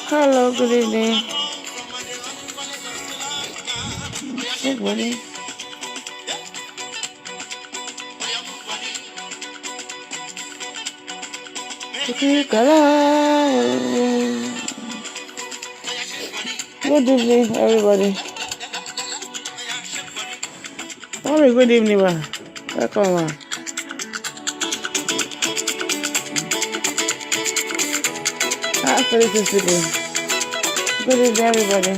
Hello, good evening. Good morning. Good evening, everybody. Good evening, ma. Welcome, ma. Good evening, everybody.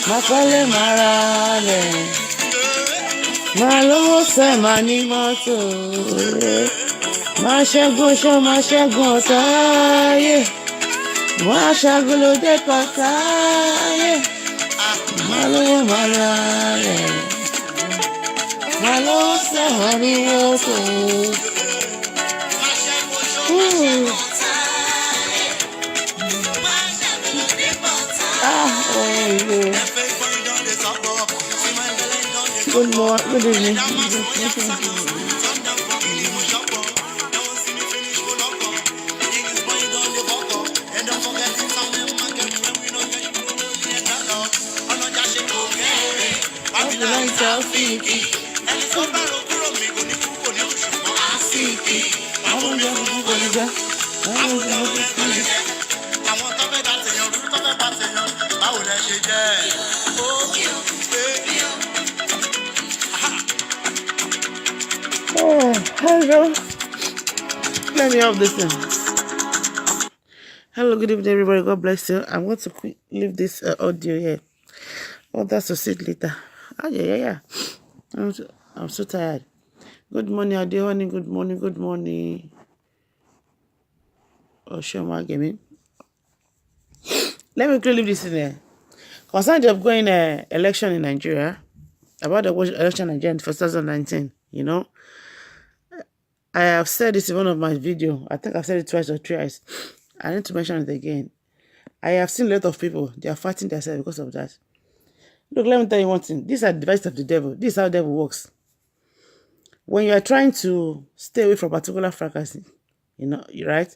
Mapale marale, malo se manimoto, mashago taye, mashago de pataye, malo marale, malo se manimoto. Good morning, good evening. Hello. Let me off this thing. Hello, good evening, everybody. God bless you. I'm going to leave this audio here. Oh, that's to sit later. Yeah. I'm so tired. Good morning, Ade honey. Good morning. Oh, Shoma Gaming. Let me quickly leave this in there. Concerning the upcoming election in Nigeria, about the election in Nigeria for 2019, I have said this in one of my videos. I think I've said it twice or thrice. I need to mention it again. I have seen a lot of people, they are fighting themselves because of that. Look, let me tell you one thing. These are the devices of the devil. This is how the devil works. When you are trying to stay away from a particular frequency, you're right?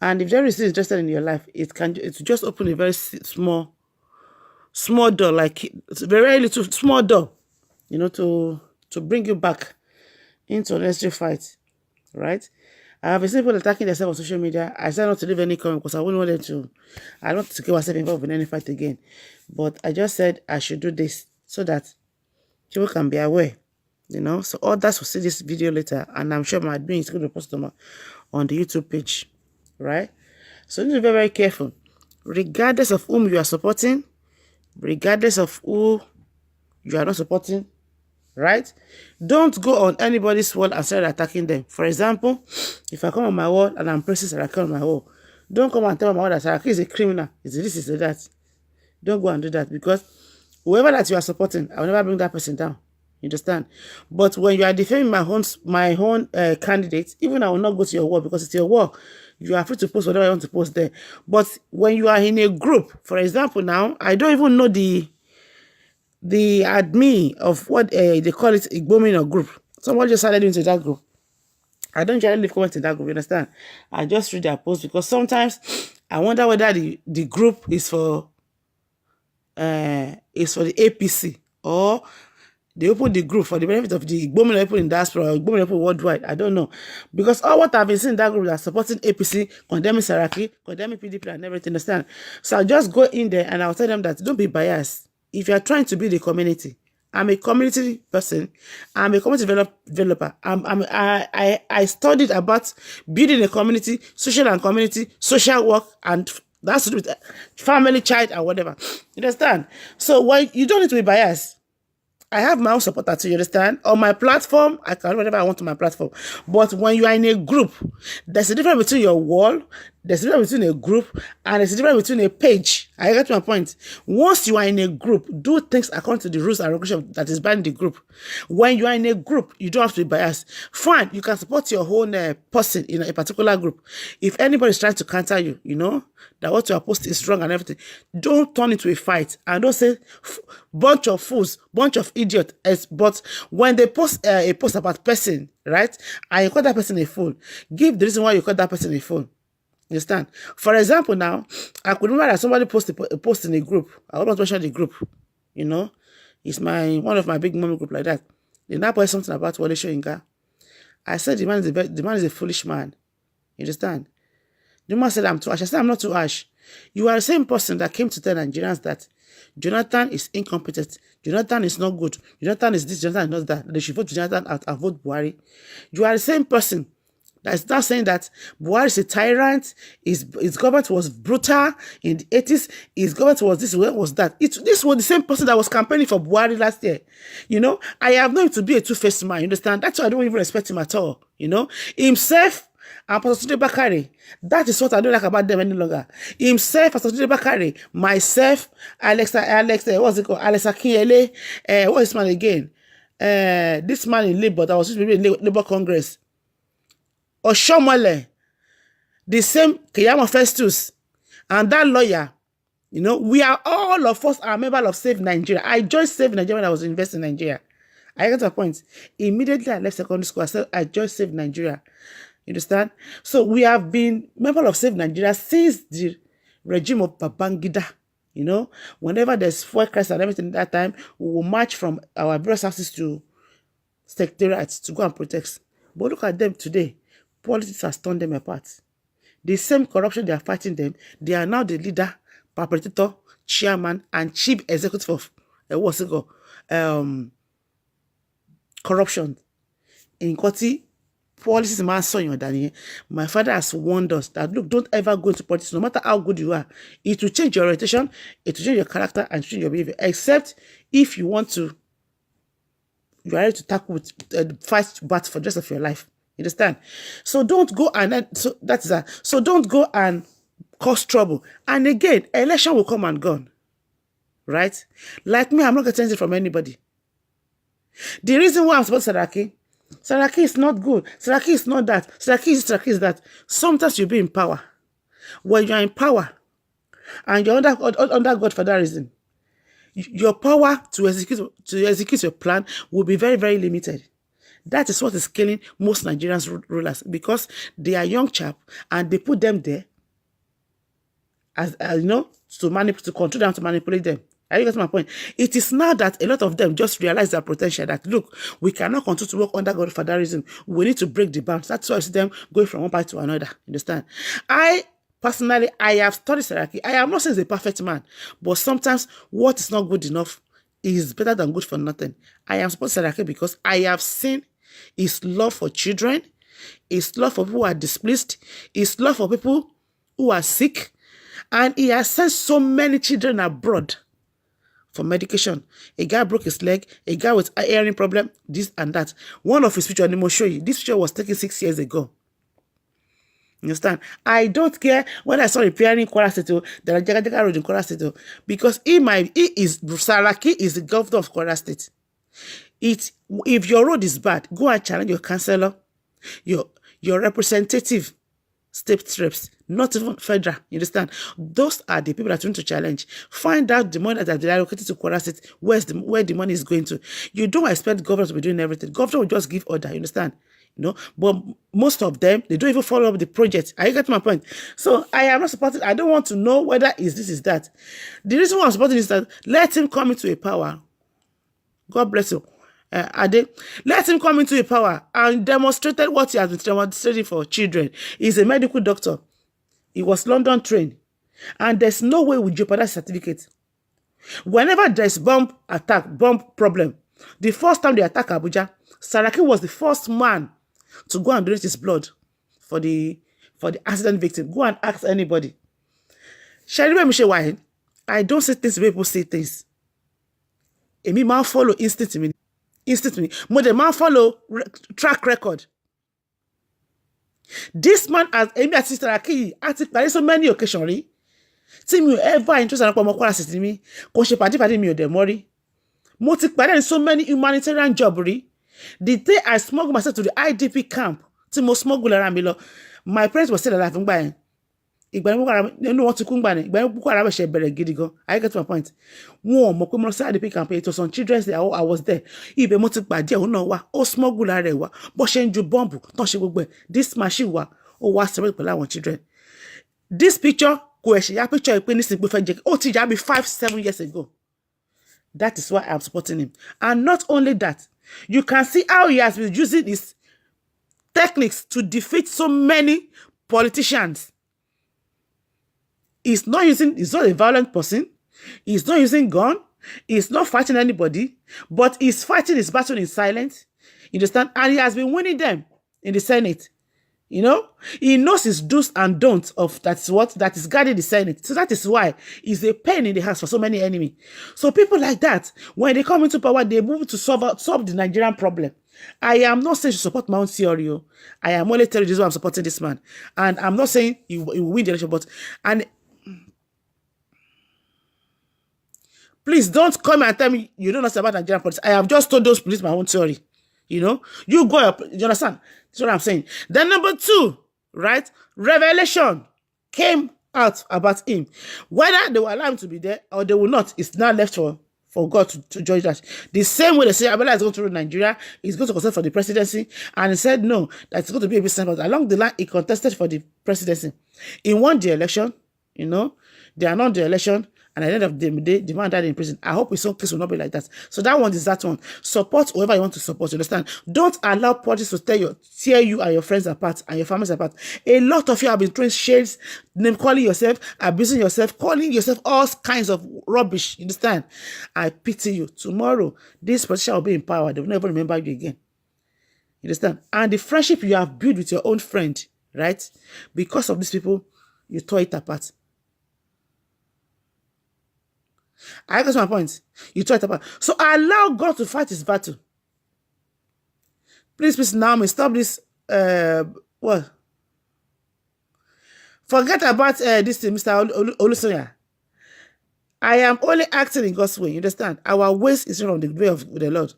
And if there is interested in your life, it's just open a very small door, like it's very little small door, to bring you back into a necessary fight, right? I have seen people attacking themselves on social media. I said not to leave any comment because I wouldn't want them to. I don't want to get myself involved in any fight again. But I just said I should do this so that people can be aware, So others will see this video later, and I'm sure my admin is going to post them on the YouTube page, right? So you need to be very, very careful, regardless of whom you are supporting, regardless of who you are not supporting. Right? Don't go on anybody's wall and start attacking them. For example, if I come on my wall and I'm pressing Saraki on my wall, don't come and tell my wall that Saraki is a criminal. Is this, is that. Don't go and do that, because whoever that you are supporting, I will never bring that person down. You understand? But when you are defending my own candidate, even I will not go to your wall because it's your wall. You are free to post whatever you want to post there. But when you are in a group, for example, now I don't even know the admin of what they call it, a Igbo group. Someone just added into that group. I don't generally leave comments in that group, you understand? I just read their posts because sometimes I wonder whether the group is for the APC, or they open the group for the benefit of the Igbo people in diaspora or Igbo people worldwide. I don't know. Because all what I've been seeing in that group that supporting APC, condemning Saraki, condemning PDP and everything, understand? So I'll just go in there and I'll tell them that don't be biased. If you are trying to build a community, I'm a community person. I'm a community developer. I studied about building a community, social work, and That has to do with family, child, and whatever. You understand? So why you don't need to be biased. I have my own supporter too, you understand? On my platform, I can do whatever I want on my platform. But when you are in a group, there's a difference between your wall, there's a difference between a group, and there's a difference between a page. I get my point. Once you are in a group, do things according to the rules and regulations that is binding the group. When you are in a group, you don't have to be biased. Fine, you can support your own person in a particular group. If anybody is trying to counter you, you know, that what you are posting is wrong and everything, don't turn it to a fight and don't say bunch of fools, bunch of idiots. But when they post a post about person, right, and you call that person a fool, give the reason why you call that person a fool. You understand? For example, now I could remember that somebody posted a post in a group. I won't mention the group. You know, it's one of my big mommy group like that. They now post something about Wale Soyinka. I said the man is a foolish man. You understand? The man said I'm too harsh. I said I'm not too harsh. You are the same person that came to tell Nigerians that Jonathan is incompetent. Jonathan is not good. Jonathan is this, Jonathan is not that. They should vote Jonathan out and vote Buhari. You are the same person that is now saying that Buhari is a tyrant, his government was brutal in the 80s, his government was this, what was that? This was the same person that was campaigning for Buhari last year. You know, I have known him to be a two-faced man, you understand? That's why I don't even respect him at all, you know? Himself and Pastor Tunde Bakare, that is what I don't like about them any longer. Himself, Pastor Tunde Bakare, myself, Alex, what's it called? Alex Akinyele, what is this man again? This man in Labour, that was supposed to be in Labour Congress. Oshomole, the same Keyamo Festus, and that lawyer, you know, we are all of us are members of Save Nigeria. I joined Save Nigeria when I was investing in Nigeria. I got to a point. Immediately I left secondary school, I said I joined Save Nigeria. You understand? So we have been members of Save Nigeria since the regime of Babangida. You know, whenever there's fuel crisis and everything at that time, we will march from our various houses to secretariats to go and protect. But look at them today. Politics has torn them apart. The same corruption they are fighting them, they are now the leader, perpetrator, chairman, and chief executive of corruption. In Koti, policies man saw you, Daniel. My father has warned us that look, don't ever go into politics, no matter how good you are. It will change your orientation, it will change your character, and change your behavior. Except if you want to, you are ready to tackle with fight bat for the rest of your life. You understand? So don't go and so don't go and cause trouble. And again, election will come and gone. Right? Like me, I'm not getting anything from anybody. The reason why I'm supporting Saraki is not good. Saraki is not that. Saraki is that. Sometimes you'll be in power. When you're in power and you're under God for that reason, your power to execute your plan will be very, very limited. That is what is killing most Nigerian rulers, because they are young chap and they put them there as you know, to control them, to manipulate them. Are you getting my point? It is now that a lot of them just realize their potential, that look, we cannot continue to work under God for that reason. We need to break the bounds. That's why I see them going from one party to another. Understand? Personally, I have studied Saraki. I am not saying he's a perfect man, but sometimes what is not good enough is better than good for nothing. I am supporting Saraki because I have seen his love for children, his love for people who are displaced, his love for people who are sick, and he has sent so many children abroad for medication. A guy broke his leg, a guy with a hearing problem, this and that. One of his pictures, I will show you. This picture was taken 6 years ago. You understand? I don't care when I saw repairing Kwara State, the Jaga Road in Kwara State, because Saraki is the governor of Kwara State. If your road is bad, go and challenge your councillor, your representative, state reps, not even federal. You understand? Those are the people that you need to challenge. Find out the money that they are allocated to Kwara State, where the money is going to. You don't expect governor to be doing everything. Governor will just give order. You understand? You know, but most of them, they don't even follow up the project. Are you getting my point? So I am not supporting. I don't want to know whether is that. The reason why I'm supporting is that let him come into a power. God bless you. Ade, let him come into a power and demonstrated what he has been demonstrating for children. He's a medical doctor. He was London trained. And there's no way we jeopardize certificate. Whenever there's bomb problem, the first time they attack Abuja, Saraki was the first man to go and donate his blood for the accident victim. Go and ask anybody. Shall we say why? I don't say things the way people say things. Èmi máa follow instinct me. Instinct me. Mo dẹ̀ máa follow track record. This man has èmi àti Sister Aki àti pàdé so many occasions rí. Tí mi ò ever interest nípa ọmọ Kwara State mi. Kò ṣe pàdé mi ò dẹ̀ mọ́ rí. Mo ti pàdé in so many humanitarian job rí. The day I smuggled myself to the IDP camp, tí mo smuggle ara mi lọ, my parents were still alive ńgbà yẹn. Ìgbà nínú wọn ti kú ńgbà ni. Ìgbà nínú Boko Haram ṣe bẹ̀rẹ̀ gidi gan. I get to my point. Wọn ò mọ̀ pé mo lọ sí IDP camp. It was on Children's Day. I was there. Ibẹ̀ mo ti pàdé òun náà wá. Ó smuggle ara rẹ̀ wá. Bó ṣe ń ju bọ́ǹbù tán ṣe gbogbo ẹ̀. This machine wá. Ó wá celebrate pẹ̀lú àwọn children. This picture kò ẹ̀ṣẹ̀ ya picture ìpè nísìnyí pé fẹ́ jẹ́ ó ti jà bí 5-7 years ago. That is why I'm supporting him. And not only that, you can see how he has been using his techniques to defeat so many politicians. He's not a violent person. He's not using gun. He's not fighting anybody, but he's fighting his battle in silence. You understand? And he has been winning them in the Senate. You know, he knows his do's and don'ts of that is guarding the Senate. So that is why he's a pain in the ass for so many enemies. So people like that, when they come into power, they move to solve the Nigerian problem. I am not saying to support my own theory. I am only telling you this why I'm supporting this man. And I'm not saying he will win the election, but please don't come and tell me you don't know about Nigerian politics. I have just told those police my own theory. You know, you understand? That's what I'm saying. Then number 2, right? Revelation came out about him. Whether they will allow him to be there or they will not, it's now left for God to judge that. The same way they say Abela is going to rule Nigeria, he's going to contest for the presidency, and he said no, that's going to be a business. But along the line, he contested for the presidency. He won the election, you know, they announced the election, and at the end of the day, the man died in prison. I hope his own case will not be like that. So that one is that one. Support whoever you want to support, you understand? Don't allow politics to tear you and your friends apart and your families apart. A lot of you have been throwing shades, name calling yourself, abusing yourself, calling yourself all kinds of rubbish. You understand? I pity you. Tomorrow, this politician will be in power. They will never remember you again. You understand? And the friendship you have built with your own friend, right? Because of these people, you tore it apart. I got my point. You tore it apart. So allow God to fight his battle. Please, Naomi, stop this. What? Forget about this thing, Mr. Olusoya. I am only acting in God's way. You understand? Our ways is not on the way of the Lord.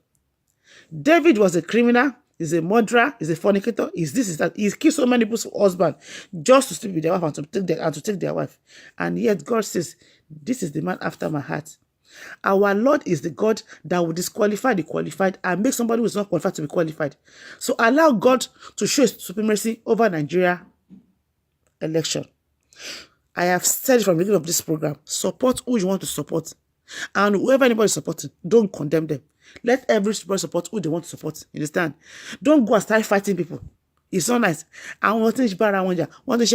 David was a criminal. He's a murderer. He's a fornicator. He's this, is that. He's killed so many people's husband just to sleep with their wife and to take their wife. And yet God says, this is the man after my heart. Our Lord is the God that will disqualify the qualified and make somebody who is not qualified to be qualified. So allow God to show his supremacy over Nigeria election. I have said from the beginning of this program, support who you want to support. And whoever anybody is supporting, don't condemn them. Let everybody support who they want to support. You understand? Don't go and start fighting people. It's not nice. I want to shake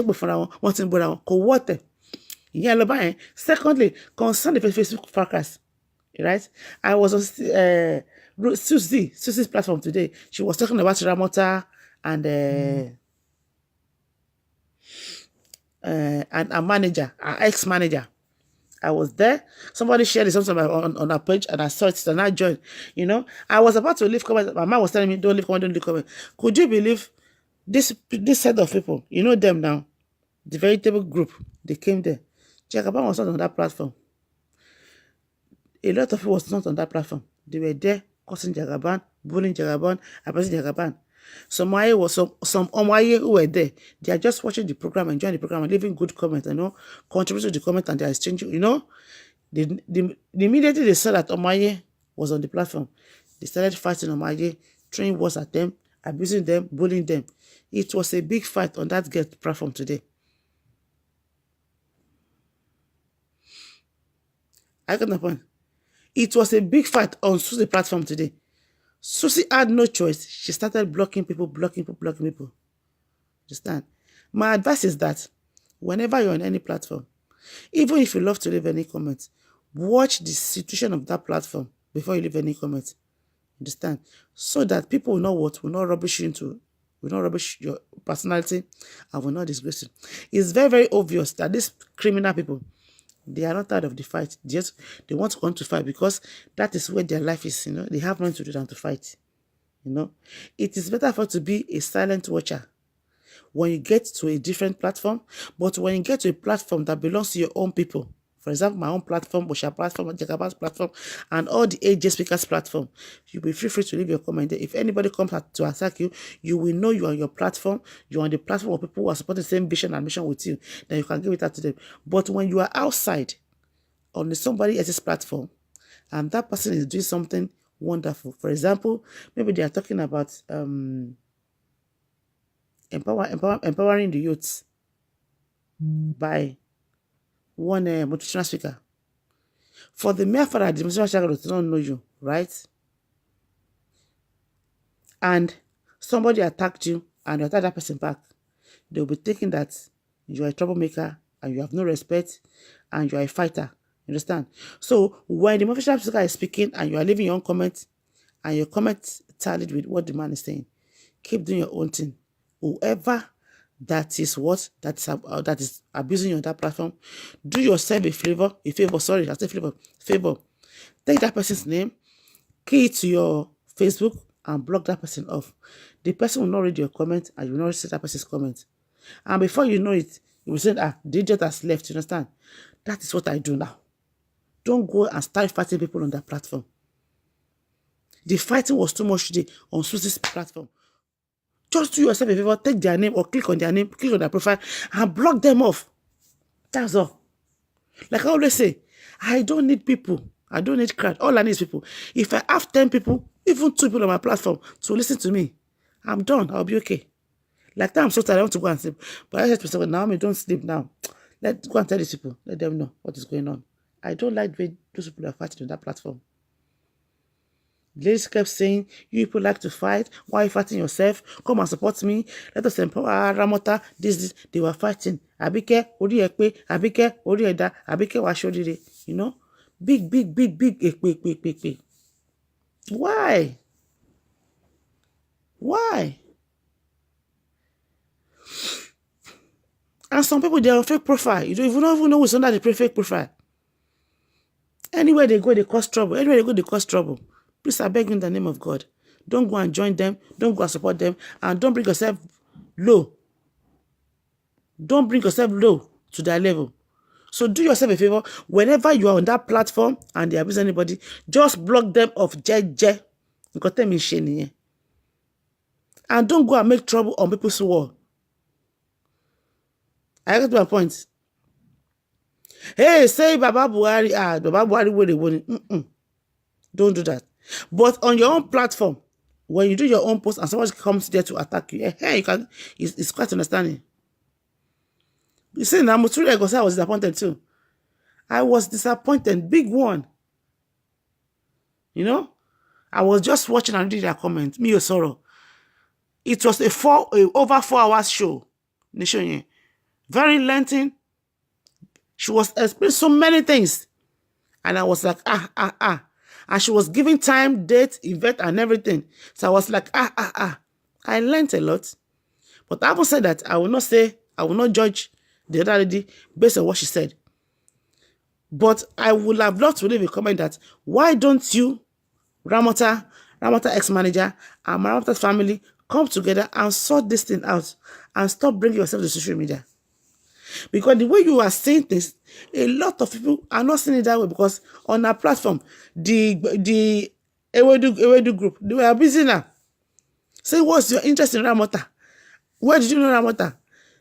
before I want to water. Yeah, secondly, concern the Facebook fracas. Right? I was on Susie's platform today. She was talking about Ramota and a manager, our ex-manager. I was there. Somebody shared something on our page, and I saw it, and I joined. You know, I was about to leave comment. My mom was telling me, "Don't leave comment, don't leave comment." Could you believe this set of people? You know them now. The vegetable group. They came there. Jagaban was not on that platform. A lot of people was not on that platform. They were there causing Jagaban, bullying Jagaban, abusing Jagaban. Some Omaye who were there, they are just watching the program, enjoying the program, and leaving good comments, you know, contributing to the comment, and they are exchanging, you know. Immediately they saw that Omaye was on the platform, they started fighting Omaye, throwing words at them, abusing them, bullying them. It was a big fight on that girl platform today. I got my point. It was a big fight on Susie's platform today. Susie had no choice. She started blocking people. Understand? My advice is that whenever you're on any platform, even if you love to leave any comments, watch the situation of that platform before you leave any comments. Understand? So that people will know what will not rubbish you into, will not rubbish your personality, and will not disgrace you. It's very, very obvious that these criminal people, They are not tired of the fight. They want to come to fight because that is where their life is, They have nothing to do than to fight, It is better for to be a silent watcher when you get to a different platform, but when you get to a platform that belongs to your own people, for example, my own platform, Bosha platform, Jacob's platform, and all the AJ speakers platform, you'll be free to leave your comment there. If anybody comes to attack you, you will know you are on your platform, you're on the platform of people who are supporting the same vision and mission with you, then you can give it out to them. But when you are outside on somebody else's platform, and that person is doing something wonderful, for example, maybe they are talking about empowering the youths by one motivational speaker. For the mere fact that the motivational speaker does not know you, right? And somebody attacked you and you attack that person back, they will be thinking that you are a troublemaker and you have no respect and you are a fighter. You understand? So when the motivational speaker is speaking and you are leaving your own comments and your comments tallied with what the man is saying, keep doing your own thing. Whoever that is abusing you on that platform, do yourself a favor. Favor. Take that person's name, key it to your Facebook, and block that person off. The person will not read your comment, and you will not see that person's comment. And before you know it, you will say, the idiot has left. You understand? That is what I do now. Don't go and start fighting people on that platform. The fighting was too much today on Susie's platform. Just do yourself a favor, take their name or click on their name, click on their profile, and block them off. That's all. Like I always say, I don't need people. I don't need crowd. All I need is people. If I have 10 people, even 2 people on my platform to listen to me, I'm done. I'll be okay. Like that, I'm so tired. I want to go and sleep. But I said to myself, Naomi, don't sleep now. Let's go and tell these people. Let them know what is going on. I don't like the way those people are fighting on that platform. The ladies kept saying, you people like to fight. Why are you fighting yourself? Come and support me. Let us empower Ramota. This. They were fighting. Abike, Ori Ekpe. Abike, Ori Eda. Abike, Washodire. Big Ekpe. Why? Why? And some people, they are on fake profile. You don't even know who's under the fake profile. Anywhere they go, they cause trouble. Anywhere they go, they cause trouble. Please, I beg you in the name of God. Don't go and join them. Don't go and support them. And don't bring yourself low. Don't bring yourself low to their level. So do yourself a favor. Whenever you are on that platform and they abuse anybody, just block them off. And don't go and make trouble on people's wall. I got to my point. Hey, say Baba Buhari. Baba Buhari where they want. Don't do that. But on your own platform, when you do your own post and someone comes there to attack you, you can. It's quite understanding. You see, now I was disappointed too. I was disappointed, big one. I was just watching and reading their comment. Me, sorrow. It was over 4 hours show. Very lengthy. She was explaining so many things, and I was like, and she was giving time, date, event, and everything. So I was like, I learned a lot. But I haven't said that. I will not judge the other lady based on what she said. But I would have loved to leave a comment that, why don't you, Ramota ex-manager, and Ramota's family come together and sort this thing out and stop bringing yourself to social media? Because the way you are saying things, a lot of people are not seeing it that way, because on our platform, the Ewedu group, they were busy now. Say, what's your interest in Ramota? Where did you know Ramota?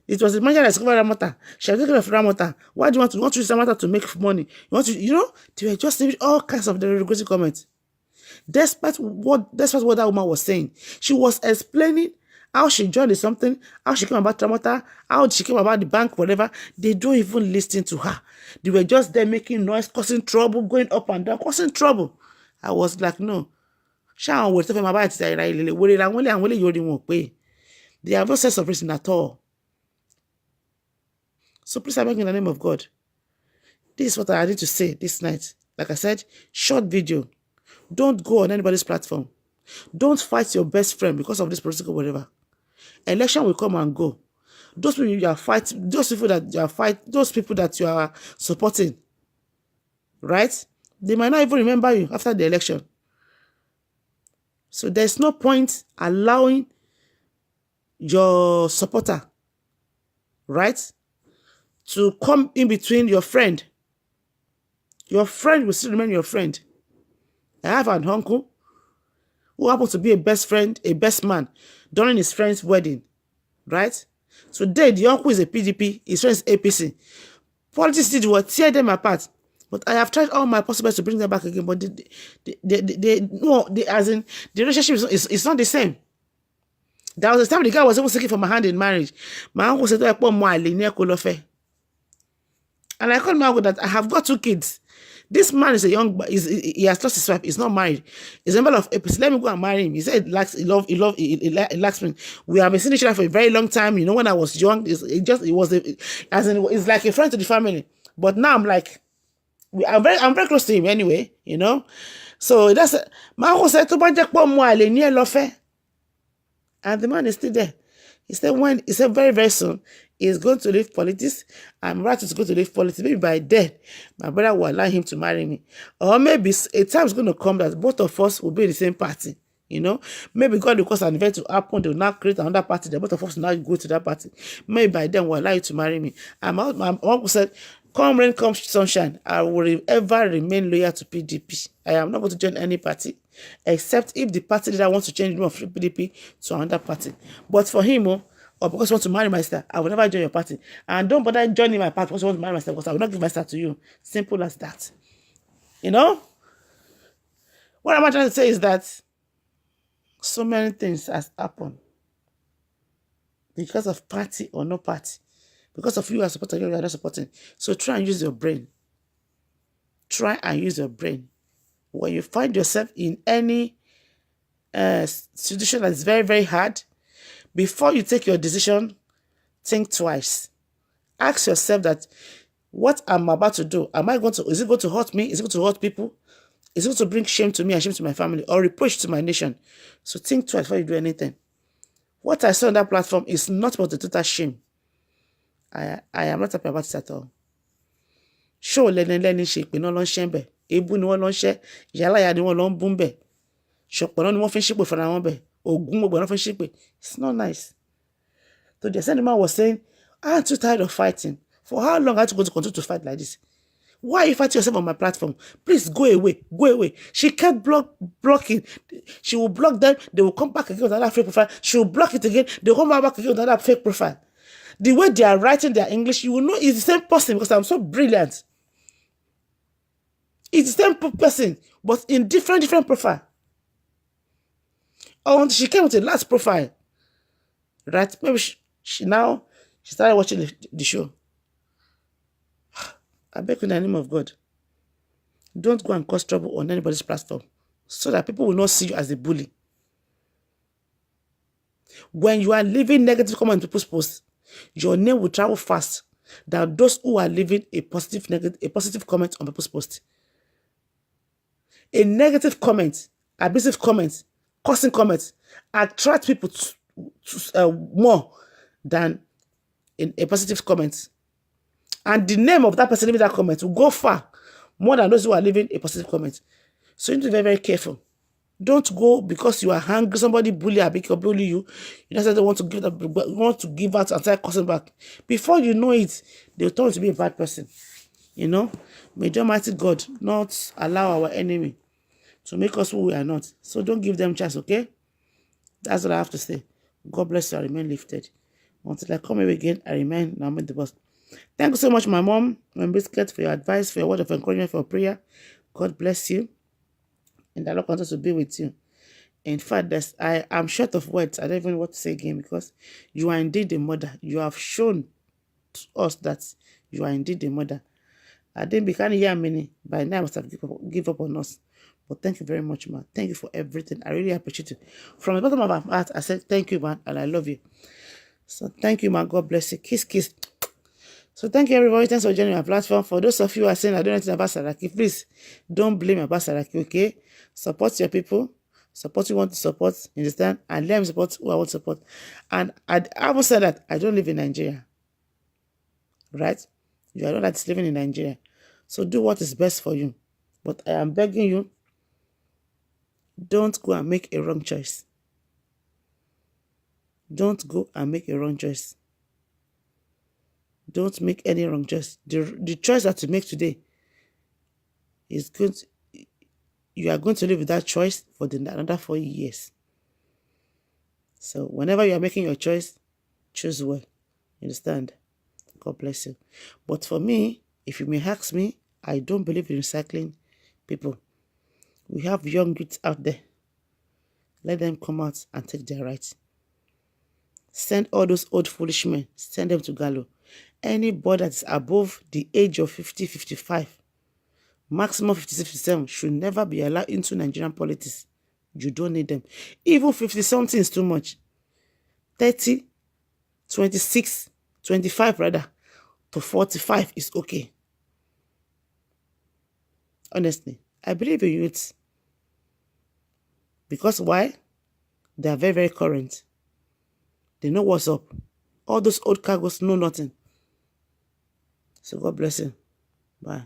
It was the manager that discovered Ramota. She had taken of Ramota. Why do you want to use Ramota to make money? They were just saying all kinds of derogatory comments. Despite what that woman was saying, she was explaining how she joined something, how she came about Ramota, how she came about the bank, whatever. They don't even listen to her. They were just there making noise, causing trouble, going up and down, causing trouble. I was like, no. They have no sense of reason at all. So please, I beg in the name of God. This is what I need to say this night. Like I said, short video. Don't go on anybody's platform. Don't fight your best friend because of this political whatever. Election will come and go. Those people that you are supporting, right? They might not even remember you after the election. So there's no point allowing your supporter, right, to come in between your friend. Your friend will still remain your friend. I have an uncle who happened to be a best friend, a best man during his friend's wedding, right? Today, the uncle is a PDP, his friend is APC. Politics did what? Tear them apart. But I have tried all my possible to bring them back again, but as in, the relationship is not the same. There was a time the guy was even seeking for my hand in marriage. My uncle said, and I called my uncle that I have got 2 kids. This man is a young, he has lost his wife. He's not married. He's a member of APC. Let me go and marry him. He said he likes me. We have been seeing each other for a very long time. You know, when I was young, it's like a friend to the family. But now I'm like, I'm very close to him anyway, you know. So that's my uncle said to and the man is still there. He said very, very soon he's going to leave politics. I'm right to go to leave politics. Maybe by then, my brother will allow him to marry me. Or maybe a time is going to come that both of us will be in the same party. You know, maybe God will cause an event to happen. They will now create another party. The both of us will now go to that party. Maybe by then will allow you to marry me. And my uncle said, come rain, come sunshine, I will ever remain loyal to PDP. I am not going to join any party, except if the party leader wants to change the name of PDP to another party. But for him, or because you want to marry my sister, I will never join your party. And don't bother joining my party because you want to marry my sister, because I will not give my sister to you. Simple as that. You know? What I'm trying to say is that so many things has happened because of party or no party. Because of you are supporting, you are not supporting. So try and use your brain. Try and use your brain. When you find yourself in any situation that is very, very hard, before you take your decision, think twice. Ask yourself that what I'm about to do, is it going to hurt me? Is it going to hurt people? Is it going to bring shame to me and shame to my family or reproach to my nation? So think twice before you do anything. What I saw on that platform is not about the total shame. I am not happy about it at all. Show learning shape, no long shame. Ebu ni wọ́n lọ ń ṣẹ́, ìyálàyà ni wọ́n lọ ń bú ń bẹ̀. Ṣọ̀pọ̀nà ni wọ́n fi ń ṣépè fúnra wọn bẹ̀. Ògún gbogbo náà fi ń ṣépè. It's not nice. So the same man was saying, I'm too tired of fighting. For how long are you going to continue to fight like this? Why are you fighting yourself on my platform? Please go away. Go away. She kept blocking. She will block them. They will come back again with another fake profile. She will block it again. They will come back again with another fake profile. The way they are writing their English, you will know it's the same person because I'm so brilliant. It's the same person, but in different profile. Oh, she came with a last profile. Right? Maybe she started watching the show. I beg in the name of God, don't go and cause trouble on anybody's platform so that people will not see you as a bully. When you are leaving negative comment on people's posts, your name will travel fast than those who are leaving a positive comment on people's posts. A negative comment, abusive comment, cursing comment attract people more than in a positive comment. And the name of that person leaving that comment will go far more than those who are leaving a positive comment. So you need to be very, very careful. Don't go because you are hungry, somebody bully or bully you. You necessarily want to give out and start cursing back. Before you know it, they'll turn to be a bad person. You know? May the Almighty God not allow our enemy to make us who we are not. So don't give them chance, okay? That's what I have to say. God bless you. I remain lifted. Until I come here again, I remain Naomi the boss. Thank you so much, my mom, my biscuit, for your advice, for your word of encouragement, for your prayer. God bless you. And the Lord continues to be with you. In fact, I am short of words. I don't even know what to say again because you are indeed a mother. You have shown to us that you are indeed a mother. I didn't become a year many. By now, I must have give up on us. But thank you very much, man. Thank you for everything. I really appreciate it. From the bottom of my heart, I said thank you, man, and I love you. So thank you, man. God bless you. Kiss, kiss. So thank you, everybody. Thanks for joining my platform. For those of you who are saying I don't know anything about Saraki, please don't blame about Saraki, okay? Support your people. Support who you want to support, understand? And let me support who I want to support. And I haven't said that I don't live in Nigeria. Right? You are not that living in Nigeria. So do what is best for you. But I am begging you, don't go and make a wrong choice. Don't go and make a wrong choice. Don't make any wrong choice. The choice that you make today is going to, you are going to live with that choice for another 4 years. So whenever you are making your choice, choose well. You understand? God bless you. But for me, if you may ask me, I don't believe in recycling people. We have young youths out there. Let them come out and take their rights. Send all those old foolish men, send them to Gallo. Anybody that is above the age of 50, 55, maximum 56, 57, should never be allowed into Nigerian politics. You don't need them. Even 50-something is too much. 30, 26, 25 rather, to 45 is okay. Honestly, I believe in youths. Because why? They are very, very current. They know what's up. All those old cargos know nothing. So God bless you. Bye.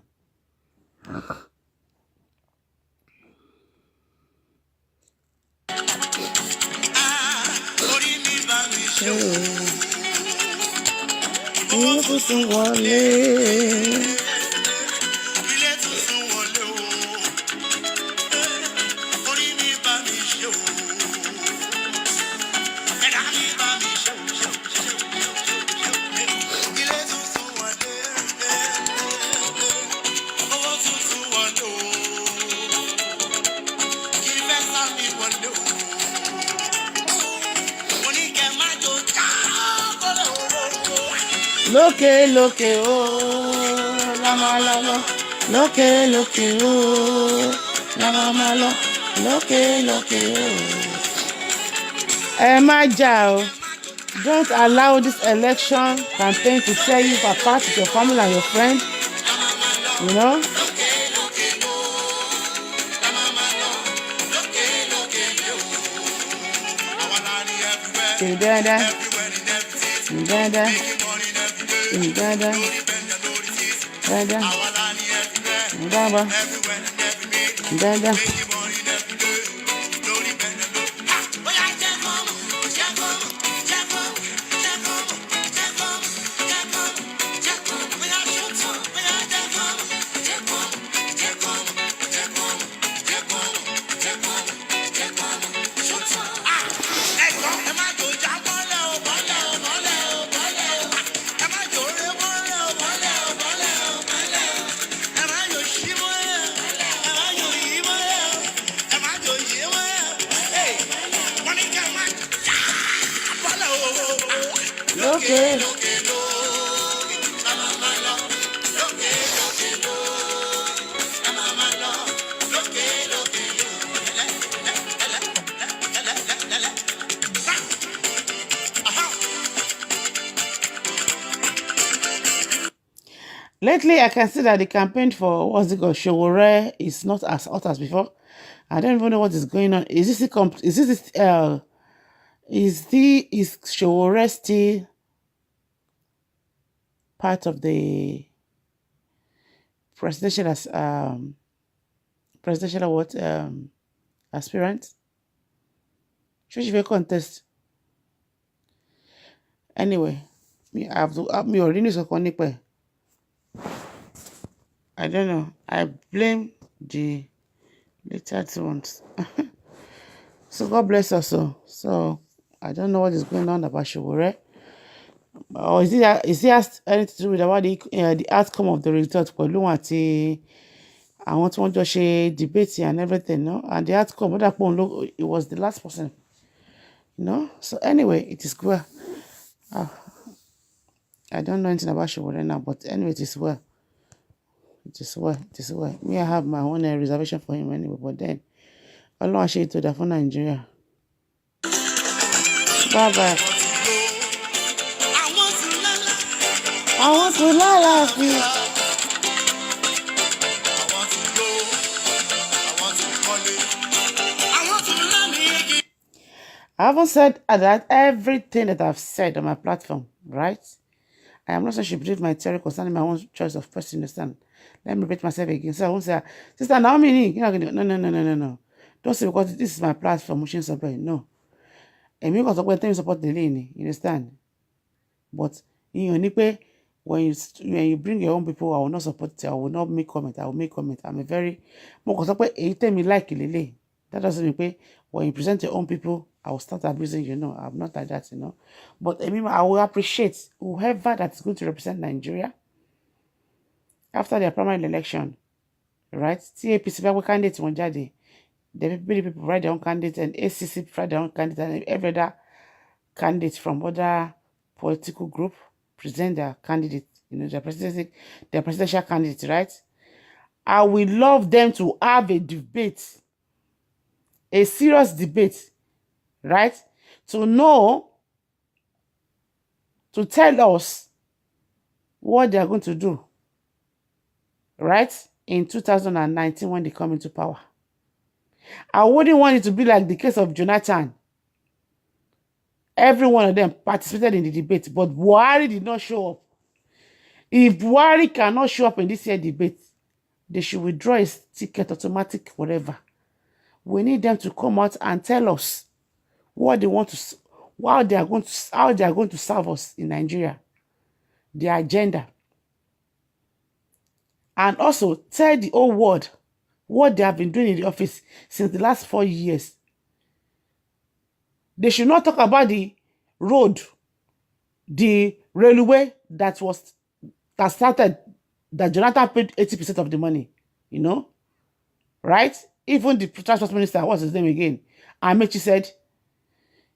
Lókè lókè o, la máa lọ. Lókè lókè o, la máa lọ. Lókè lókè o. Ẹ má jà o. Don't allow this election campaign to tear you apart with your family and your friends. You know? Okay. Lately, I can see that the campaign for what's it called, Showore, is not as hot as before. I don't even know what is going on. Is Showore still part of the presidential aspirant? Should she contest? Anyway, I don't know. I blame the later ones. So God bless us all. So I don't know what is going on about Showore. Or is it has anything to do with about the outcome of the result? I want to just share debate and everything, no? And the outcome, it was the last person. You know? So anyway, it is well. I don't know anything about Showore now, but anyway, it is well. It is well. It is well. Me, I have my own reservation for him anyway, but then Allah share to that for Nigeria. Bye bye. I want to la. I haven't said that everything that I've said on my platform, right? I am not saying she believe my theory concerning my own choice of person, understand? Let me repeat myself again. So I won't say, Sister Naomi, no. Don't say because this is my platform, Mushin support. No. And me because when support the lane, you understand? But you know, when you bring your own people, I will not support it. I will not make comment. I will make comment. I'm a very because me like it. That doesn't mean when you present your own people, I will start abusing you. No, I'm not like that, you know. But I mean, I will appreciate whoever that's going to represent Nigeria after their primary election, right? TAPC candidate one jade. The people write their own candidate and ACC write their own candidate and every other candidate from other political group present their candidate, you know, their presidential candidate, right? I will love them to have a debate, a serious debate, right? To know, to tell us what they are going to do, right? In 2019 when they come into power. I wouldn't want it to be like the case of Jonathan. Every one of them participated in the debate, but Buhari did not show up. If Buhari cannot show up in this year's debate, they should withdraw his ticket, automatic, whatever. We need them to come out and tell us what they want to, how they are going to serve us in Nigeria, their agenda. And also tell the whole world what they have been doing in the office since the last 4 years. They should not talk about the road, the railway that started, that Jonathan paid 80% of the money, you know, right? Even the transport minister, what's his name again? Amechi said,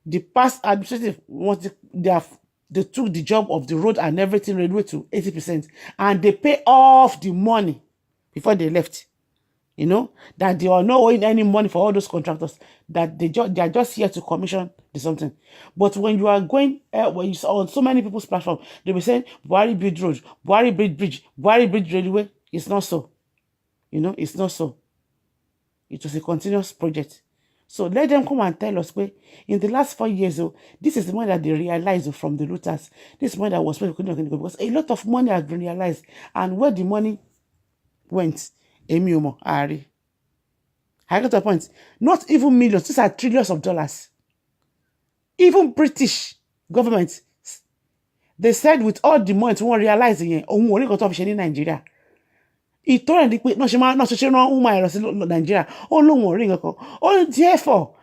the past administrative, they took the job of the road and everything railway to 80%, and they pay off the money before they left. You know, that they are not owing any money for all those contractors, that they are just here to commission the something. But when you are going, when you saw on so many people's platform, they were saying, Buhari build road, Buhari build bridge, Buhari build railway. It's not so. You know, it's not so. It was a continuous project. So let them come and tell us, in the last 4 years, this is the money that they realized from the looters. This money that was spent, because a lot of money has been realized. And where the money went, Emiomo, Ari. I got to a point. Not even millions, these are trillions of dollars. Even British government, they said with all the money, we won't realize it. We got to in Nigeria. It told them, no, Nigeria. Oh, therefore,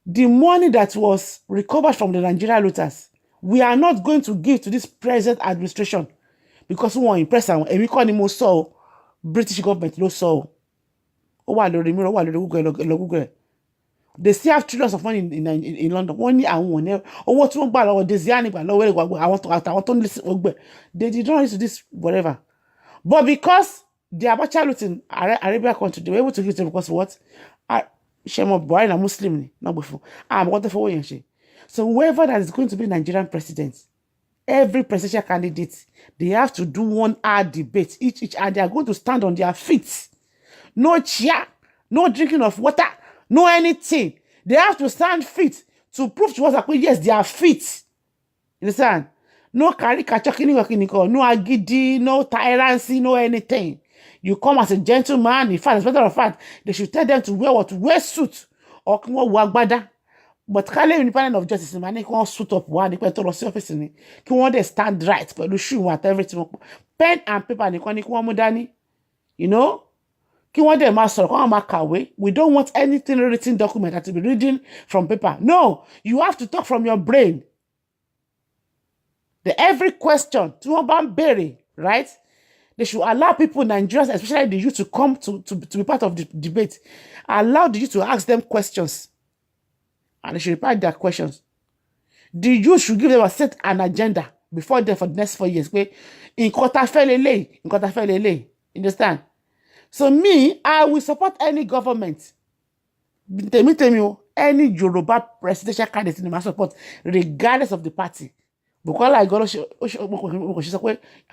the money that was recovered from the Nigeria looters, we are not going to give to this present administration because we want to impress them. And we call them also British government no so. Google. They still have trillions of money in London. Money and one. Or what one ball or Desiani, I want to listen. They did not listen to this, whatever. But because the Abacha loot in Arabia country, they were able to get it because what? Shame of boy and Muslim, not before. I'm what for what. So whoever that is going to be Nigerian president, every presidential candidate, they have to do 1 hour debate each, and they are going to stand on their feet. No chair, no drinking of water, no anything. They have to stand fit to prove to us that yes, they are fit. You understand? No caricature, no agidi, no tyranny, no anything. You come as a gentleman. In fact, as a matter of fact, they should tell them to wear suit or wagbada. But Kale Independent of Justice, man, they can't suit up one, they can't tell us office in it. They want to stand right, but the shoe what everything. Pen and paper, they can't mudani. You know? We don't want anything written document that to be reading from paper. No, you have to talk from your brain. Every question, right? They should allow people, Nigerians, especially the youth, to come to be part of the debate. Allow the youth to ask them questions. And they should reply their questions. The youth should give them an agenda before them for the next 4 years. In understand? So me, I will support any government. Any Yoruba presidential candidate in my support, regardless of the party. Because I got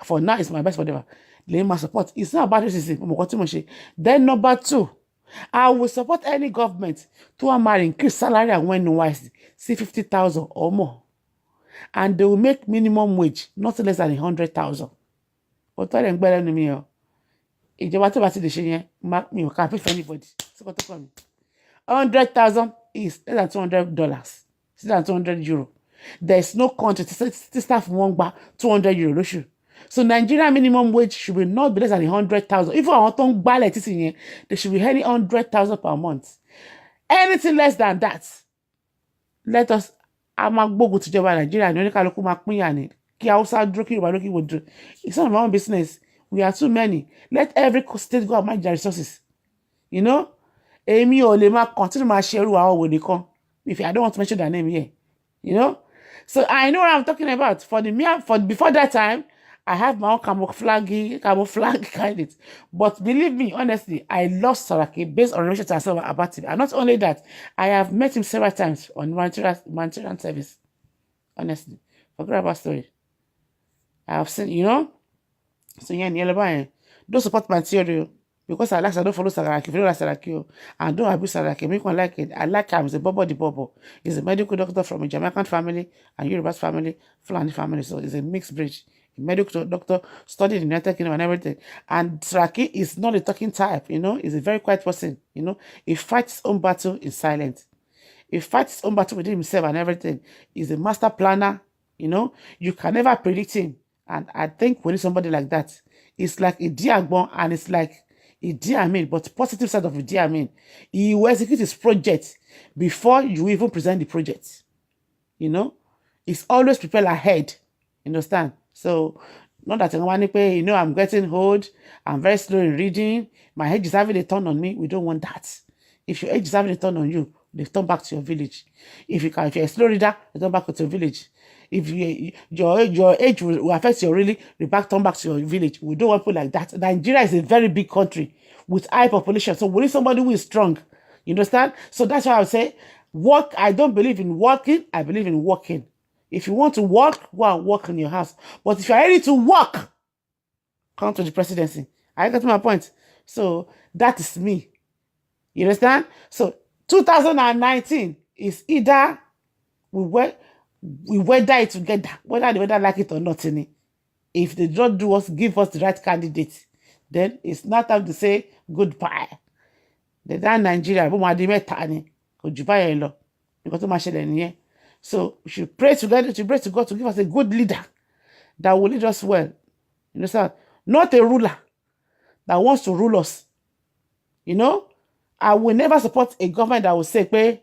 for now, it's my best whatever. Let my support. It's not about racism. Then number 2, I will support any government to increase salary and when wise, see 50,000 or more. And they will make minimum wage, not less than 100,000. But tell them better than me. ìjọba tó bá ti lè ṣe yẹn mi ò campaign for anybody síkọ́ tó kọ́ mi 100,000 is less than $200 less than 200 euro. There is no country to staff won't buy 200 euro lóṣù. So Nigeria minimum wage should be not be less than 100,000. If I want to buy like this, they should be earning 100,000 per month. Anything less than that, let us. I'm a go to Java Nigeria. And only kálukú máa pín yà ni. Kí Hausa dúró, kí Yorùbá dúró, kí Igbo dúró. It's not my own business. We are too many. Let every state go and manage their resources. You know, Èmi ò lè máa continue máa share àwọn òwò nìkan. If I don't want to mention their name here, you know. So I know what I'm talking about. Before that time, I have my own camouflage candidate. But believe me, honestly, I lost Saraki based on relationship to myself about him. And not only that, I have met him several times on humanitarian service. Honestly, forget about story. I have seen, you know. So yeah, don't support my theory. Because I don't follow Saraki. If you don't like Saraki, and don't abuse Saraki, make one like it. I like him. He's a bobo. He's a medical doctor from a Jamaican family and Yoruba's family, Fulani family. So he's a mixed breed. A medical doctor, studied in the United Kingdom and everything. And Saraki is not a talking type, you know. He's a very quiet person, you know. He fights his own battle in silence. He fights his own battle within himself and everything. He's a master planner, you know. You can never predict him. And I think we need somebody like that. It's like a Diagbon and it's like Idi Amin, but positive side of Idi Amin. He will execute his project before you even present the project. You know? It's always prepared ahead. You understand? So, not that you know, I'm getting old, I'm very slow in reading, my age is having a turn on me. We don't want that. If your age is having a turn on you, they turn back to your village. If you're a slow reader, they turn back to your village. If your age will affect your really, turn back to your village. We don't want people like that. Nigeria is a very big country with high population. So we need somebody who is strong. You understand? So that's why I would say, work. I don't believe in working. I believe in working. If you want to work, go and work in your house. But if you're ready to work, come to the presidency. I got my point. So that is me. You understand? So 2019 is either we weather it together, whether the weather like it or not. If they don't give us the right candidate, then it's not time to say goodbye. The Dan Nigeria, so we should pray together, to pray to God to give us a good leader that will lead us well. You understand? Not a ruler that wants to rule us. You know? I will never support a government that will say,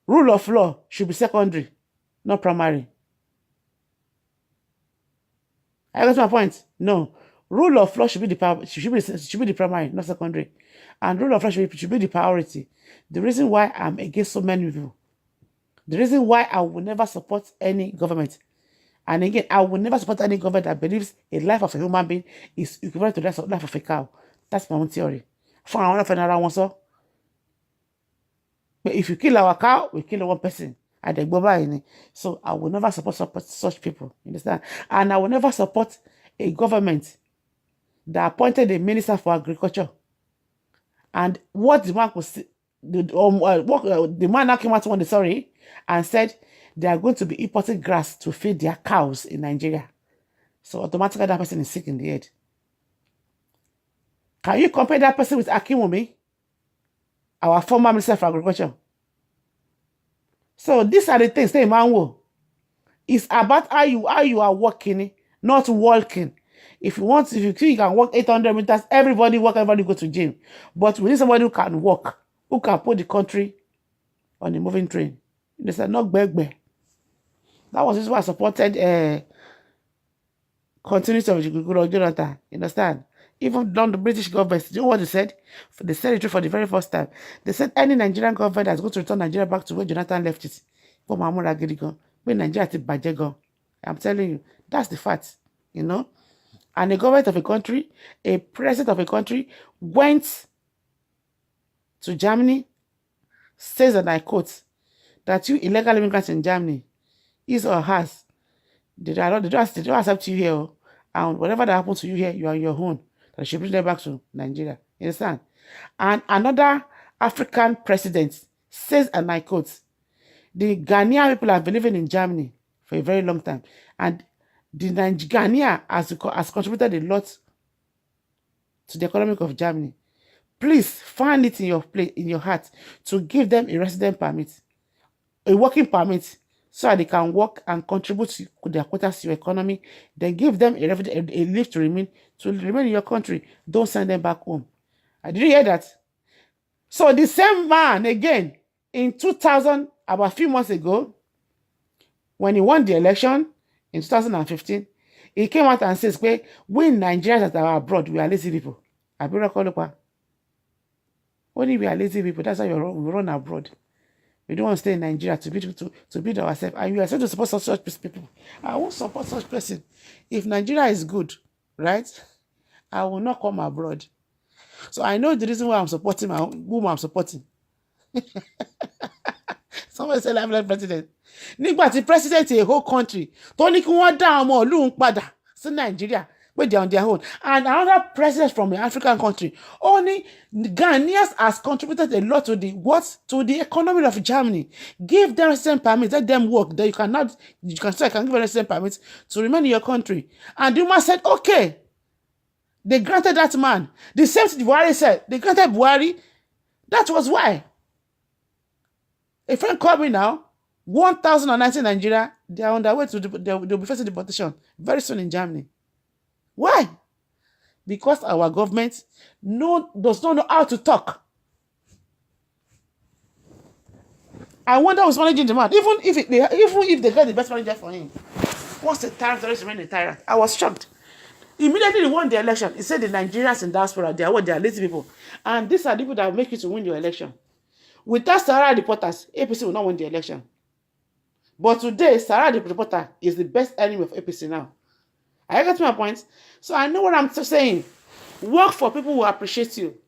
rule of law should be secondary, not primary. I got my point. No. Rule of law should be the primary, not secondary. And rule of law should be the priority. The reason why I'm against so many people. The reason why I will never support any government. And again, I will never support any government that believes a life of a human being is equivalent to the life of a cow. That's my own theory. For I want to another one, so. But if you kill our cow, we kill one person. So I will never support such people. You understand? And I will never support a government that appointed a minister for agriculture. And what the man was, the man now came out one day, sorry, and said they are going to be importing grass to feed their cows in Nigeria. So automatically that person is sick in the head. Can you compare that person with Akinwumi, our former Minister for Agriculture? So these are the things they man. It's about how you are working, not walking. If you think you can walk 800 meters, everybody go to gym. But we need somebody who can walk, who can put the country on a moving train. They said, not beg. That was why I supported continuity of Jonathan. You understand? Even down the British government, you know what they said? They said it for the very first time. They said any Nigerian government that's going to return Nigeria back to where Jonathan left it. When Nigeria is bad, I'm telling you, that's the fact. You know? And the government of a country, a president of a country, went to Germany, says, and I quote, that you illegal immigrants in Germany, is or has, they don't accept you here. And whatever that happens to you here, you are on your own. That should bring them back to Nigeria. You understand? And another African president says, and I quote, the Ghanaian people have been living in Germany for a very long time. And the Ghanaian has contributed a lot to the economy of Germany. Please find it in your heart to give them a resident permit, a working permit, so that they can work and contribute to their quotas to your economy. Then give them a leave to remain in your country. Don't send them back home. Did you hear that? So the same man again in 2000, about a few months ago, when he won the election in 2015, he came out and says, we Nigerians that are abroad, we are lazy people. Only we are lazy people. That's why we run abroad. We don't want to stay in Nigeria to build ourselves. And you are supposed to support such people. I won't support such person. If Nigeria is good, right, I will not come abroad. So I know the reason why I'm supporting whom I'm supporting. Somebody say lifeline president. Nígbà tí president a whole country tó ní kí wọ́n dá ọmọ ìlú ń padà sí Nigeria, where they are on their own, and another president from an African country. Only Ghanaians has contributed a lot to the economy of Germany. Give them resident permits, let them work. Then you can say I can give a resident permits to remain in your country. And the man said, okay. They granted that man. The same thing Buhari said. They granted Buhari. That was why. A friend called me now. 1,019 Nigeria. They are on their way to they'll be facing deportation very soon in Germany. Why? Because our government does not know how to talk. I wonder who's managing the man. Even if they get the best manager for him, once the tyrant always remain a tyrant. I was shocked. Immediately he won the election. He said the Nigerians in diaspora, they are lazy people. And these are the people that will make you to win your election. Without Sahara reporters, APC will not win the election. But today, Sahara reporter is the best enemy of APC now. I got my point. So I know what I'm saying. Work for people who appreciate you.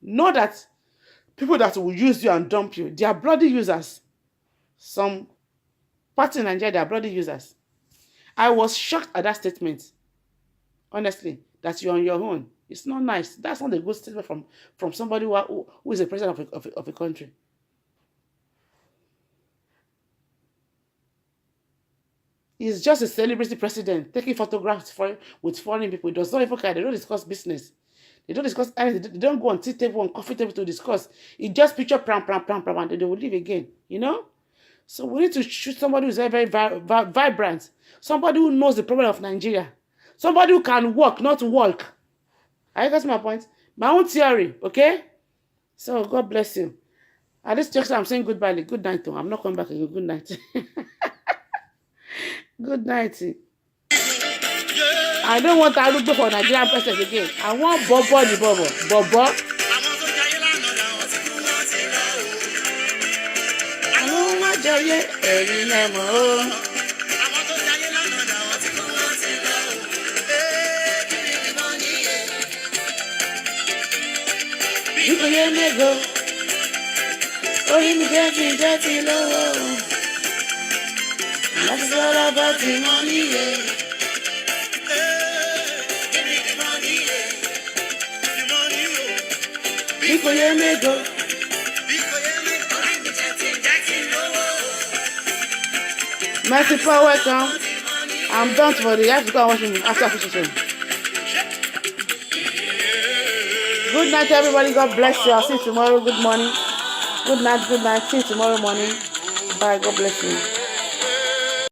Not that people that will use you and dump you. They are bloody users. Some parts in Nigeria, they are bloody users. I was shocked at that statement. Honestly, that you're on your own. It's not nice. That's not a good statement from somebody who is a president of a country. He's just a celebrity president taking photographs with foreign people. He does not even care. They don't discuss business. They don't discuss anything. They don't go on tea table and coffee table to discuss. He just picture pram, and they will leave again. You know? So we need to choose somebody who's very, very vibrant. Somebody who knows the problem of Nigeria. Somebody who can walk, not walk. I got my point. My own theory, okay? So God bless you. At this juncture, I'm saying goodbye. Good night. I'm not coming back again. Good night. Good night. I don't want to look for Nigerian president again. I want Bobo the Bobo. Bobo. I don't want Joye. Go. Oh, you dirty low. That's all about the money, yeah. Give me the money, yeah. The money, oh. Before you may go. Mercy for welcome. I'm done for the. You have to go and watch me after fishing. Good night, everybody. God bless you. I'll see you tomorrow. Good morning. Good night. See you tomorrow morning. Bye. God bless you.